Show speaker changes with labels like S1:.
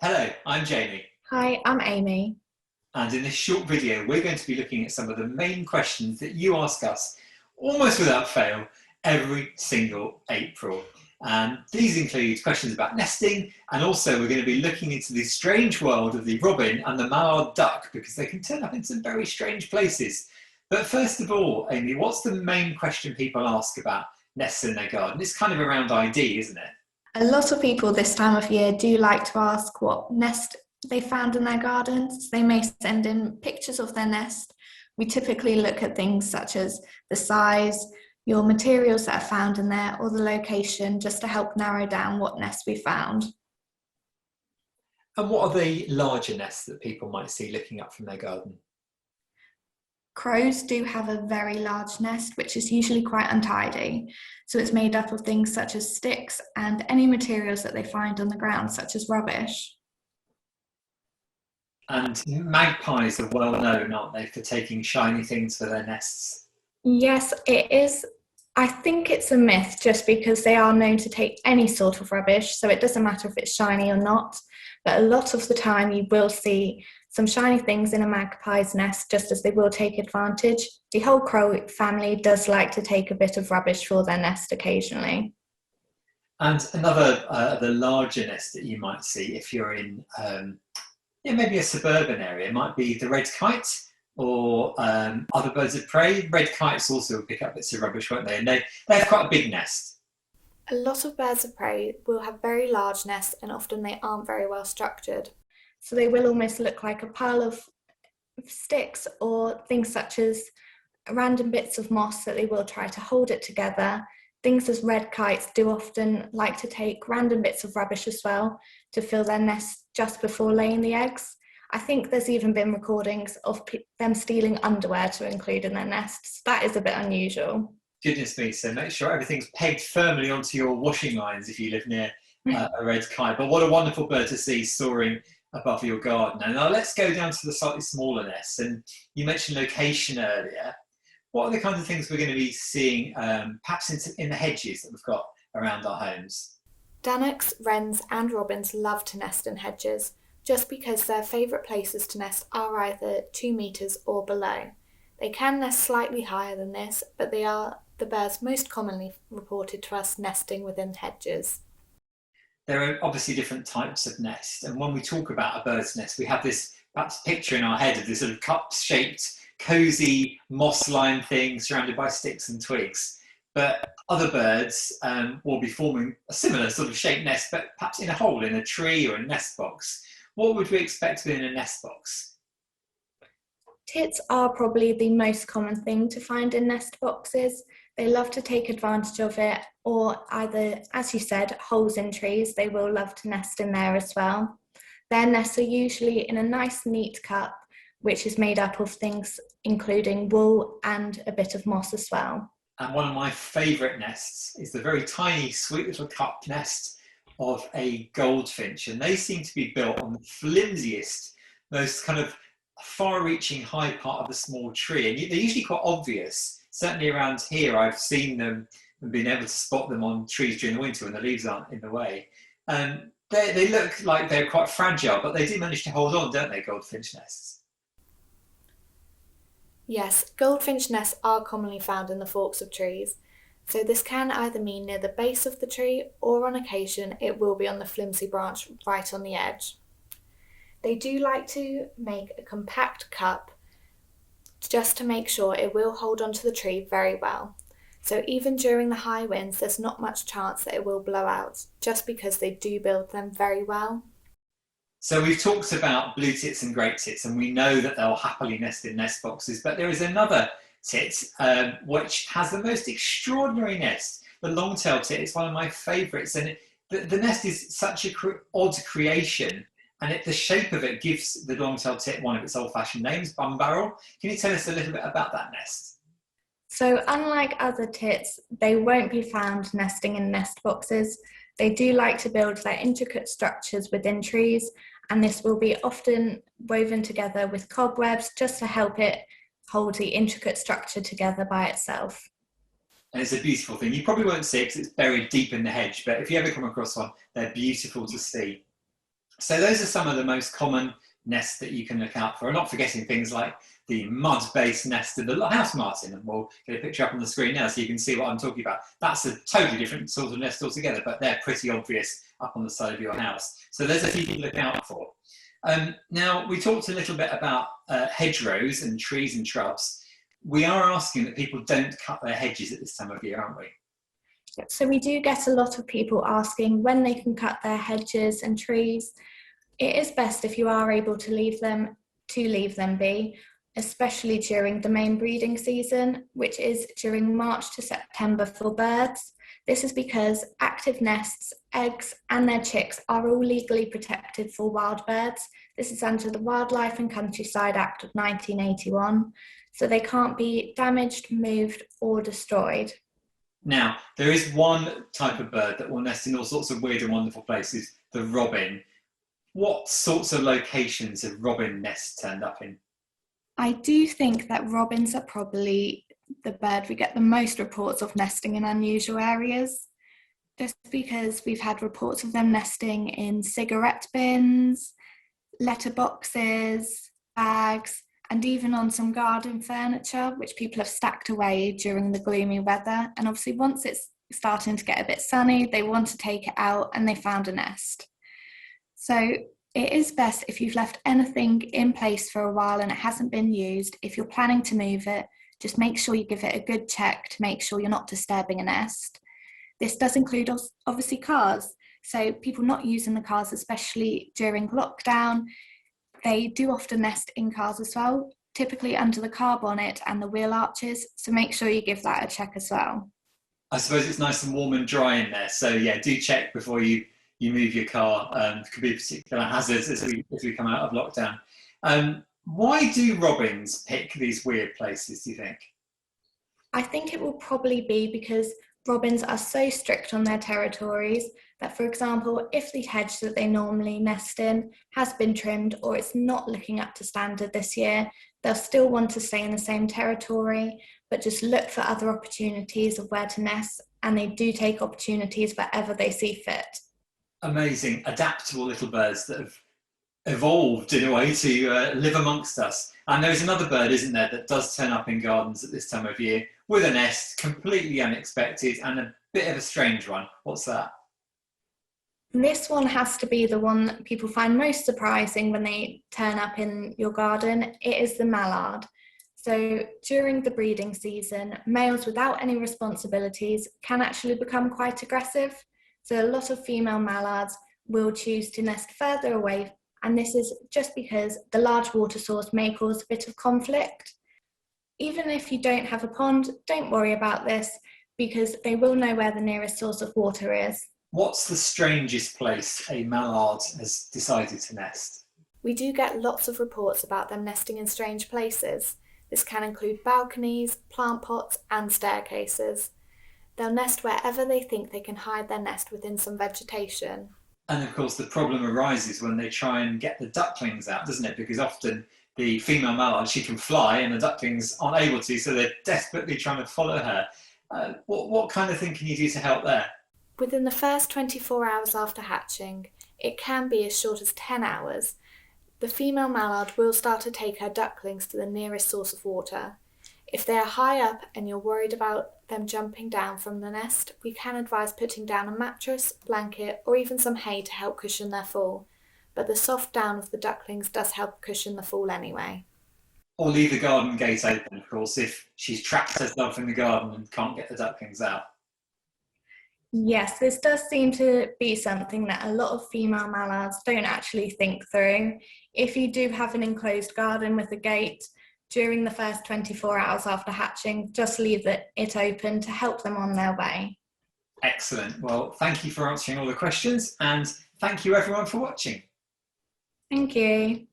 S1: Hello, I'm Jamie,
S2: Hi, I'm Amy.
S1: and in this short video, we're going to be looking at some of the main questions that you ask us almost without fail every single April. And these include questions about nesting, and also we're going to be looking into the strange world of the robin and the mallard duck because they can turn up in some very strange places. But first of all, Amy, what's the main question people ask about nests in their garden? It's kind of around ID, isn't it?
S2: A lot of people this time of year do like to ask what nest they found in their gardens. They may send in pictures of their nest. We typically look at things such as the size, your materials that are found in there, or the location, just to help narrow down what nest we found.
S1: And what are the larger nests that people might see looking up from their garden?
S2: Crows do have a very large nest, which is usually quite untidy. So it's made up of things such as sticks and any materials that they find on the ground, such as rubbish.
S1: And magpies are well known, aren't they, for taking shiny things for their nests?
S2: Yes, it is. I think it's a myth just because they are known to take any sort of rubbish, so it doesn't matter if it's shiny or not. But a lot of the time, you will see some shiny things in a magpie's nest, just as they will take advantage. The whole crow family does like to take a bit of rubbish for their nest occasionally.
S1: And another, the larger nest that you might see if you're in, maybe a suburban area, might be the red kite or other birds of prey. Red kites also pick up bits of rubbish, won't they? And they have quite a big nest.
S2: A lot of birds of prey will have very large nests and often they aren't very well structured. So they will almost look like a pile of sticks or things such as random bits of moss that they will try to hold it together. Things as red kites do often like to take random bits of rubbish as well to fill their nest just before laying the eggs. I think there's even been recordings of them stealing underwear to include in their nests. That is a bit unusual.
S1: Goodness me, so make sure everything's pegged firmly onto your washing lines if you live near a red kite. But what a wonderful bird to see soaring above your garden. And now let's go down to the slightly smaller nests. And you mentioned location earlier. What are the kinds of things we're going to be seeing perhaps in the hedges that we've got around our homes?
S2: Dannocks, wrens and robins love to nest in hedges just because their favourite places to nest are either 2 metres or below. They can nest slightly higher than this, but they are the birds most commonly reported to us nesting within hedges.
S1: There are obviously different types of nest, and when we talk about a bird's nest, we have this perhaps picture in our head of this sort of cup-shaped, cosy, moss-lined thing surrounded by sticks and twigs. But other birds will be forming a similar sort of shaped nest, but perhaps in a hole in a tree or a nest box. What would we expect within a nest box?
S2: Tits are probably the most common thing to find in nest boxes. They love to take advantage of it, or either, as you said, holes in trees. They will love to nest in there as well. Their nests are usually in a nice neat cup, which is made up of things including wool and a bit of moss as well.
S1: And one of my favourite nests is the very tiny, sweet little cup nest of a goldfinch. And they seem to be built on the flimsiest, most kind of far-reaching high part of the small tree. And they're usually quite obvious. Certainly around here, I've seen them and been able to spot them on trees during the winter when the leaves aren't in the way. They look like they're quite fragile, but they do manage to hold on, don't they, goldfinch nests?
S2: Yes, goldfinch nests are commonly found in the forks of trees, so this can either mean near the base of the tree or on occasion it will be on the flimsy branch right on the edge. They do like to make a compact cup just to make sure it will hold onto the tree very well. So even during the high winds, there's not much chance that it will blow out, just because they do build them very well.
S1: So we've talked about blue tits and great tits, and we know that they'll happily nest in nest boxes, but there is another tit which has the most extraordinary nest. The long-tailed tit is one of my favourites, and the nest is such an odd creation, and the shape of it gives the long-tailed tit one of its old-fashioned names, bum barrel. Can you tell us a little bit about that nest?
S2: So unlike other tits, they won't be found nesting in nest boxes. They do like to build their intricate structures within trees, and this will be often woven together with cobwebs just to help it hold the intricate structure together by itself.
S1: And it's a beautiful thing. You probably won't see it because it's buried deep in the hedge, but if you ever come across one, they're beautiful to see. So those are some of the most common nests that you can look out for, and not forgetting things like the mud-based nest of the house martin, and we'll get a picture up on the screen now so you can see what I'm talking about. That's a totally different sort of nest altogether, but they're pretty obvious up on the side of your house. So there's a few to look out for. Now, we talked a little bit about hedgerows and trees and shrubs. We are asking that people don't cut their hedges at this time of year, aren't we?
S2: So we do get a lot of people asking when they can cut their hedges and trees. It is best if you are able to leave them be, especially during the main breeding season, which is during March to September for birds. This is because active nests, eggs and their chicks are all legally protected for wild birds. This is under the Wildlife and Countryside Act of 1981, so they can't be damaged, moved or destroyed.
S1: Now, there is one type of bird that will nest in all sorts of weird and wonderful places, the robin. What sorts of locations have robin nests turned up in?
S2: I do think that robins are probably the bird we get the most reports of nesting in unusual areas, just because we've had reports of them nesting in cigarette bins, letterboxes, bags, and even on some garden furniture, which people have stacked away during the gloomy weather. And obviously once it's starting to get a bit sunny, they want to take it out and they found a nest. So it is best if you've left anything in place for a while and it hasn't been used, if you're planning to move it, just make sure you give it a good check to make sure you're not disturbing a nest. This does include obviously cars. So people not using the cars, especially during lockdown, they do often nest in cars as well, typically under the car bonnet and the wheel arches. So make sure you give that a check as well.
S1: I suppose it's nice and warm and dry in there. So yeah, do check before you move your car. Could be a particular hazard as we come out of lockdown. Why do robins pick these weird places, do you think?
S2: I think it will probably be because robins are so strict on their territories that, for example, if the hedge that they normally nest in has been trimmed or it's not looking up to standard this year, they'll still want to stay in the same territory, but just look for other opportunities of where to nest, and they do take opportunities wherever they see fit.
S1: Amazing, adaptable little birds that have evolved in a way to live amongst us. And there's another bird, isn't there, that does turn up in gardens at this time of year with a nest, completely unexpected and a bit of a strange one. What's that?
S2: This one has to be the one that people find most surprising when they turn up in your garden. It is the mallard. So during the breeding season, males without any responsibilities can actually become quite aggressive. So a lot of female mallards will choose to nest further away, and this is just because the large water source may cause a bit of conflict. Even if you don't have a pond, don't worry about this, because they will know where the nearest source of water is.
S1: What's the strangest place a mallard has decided to nest?
S2: We do get lots of reports about them nesting in strange places. This can include balconies, plant pots and staircases. They'll nest wherever they think they can hide their nest within some vegetation.
S1: And of course the problem arises when they try and get the ducklings out, doesn't it? Because often the female mallard, she can fly and the ducklings aren't able to, so they're desperately trying to follow her. What kind of thing can you do to help there?
S2: Within the first 24 hours after hatching, it can be as short as 10 hours, the female mallard will start to take her ducklings to the nearest source of water. If they are high up and you're worried about them jumping down from the nest, we can advise putting down a mattress, blanket, or even some hay to help cushion their fall. But the soft down of the ducklings does help cushion the fall anyway.
S1: Or leave the garden gate open, of course, if she's trapped herself in the garden and can't get the ducklings out.
S2: Yes, this does seem to be something that a lot of female mallards don't actually think through. If you do have an enclosed garden with a gate, during the first 24 hours after hatching, just leave it open to help them on their way.
S1: Excellent. Well, thank you for answering all the questions, and thank you everyone for watching.
S2: Thank you.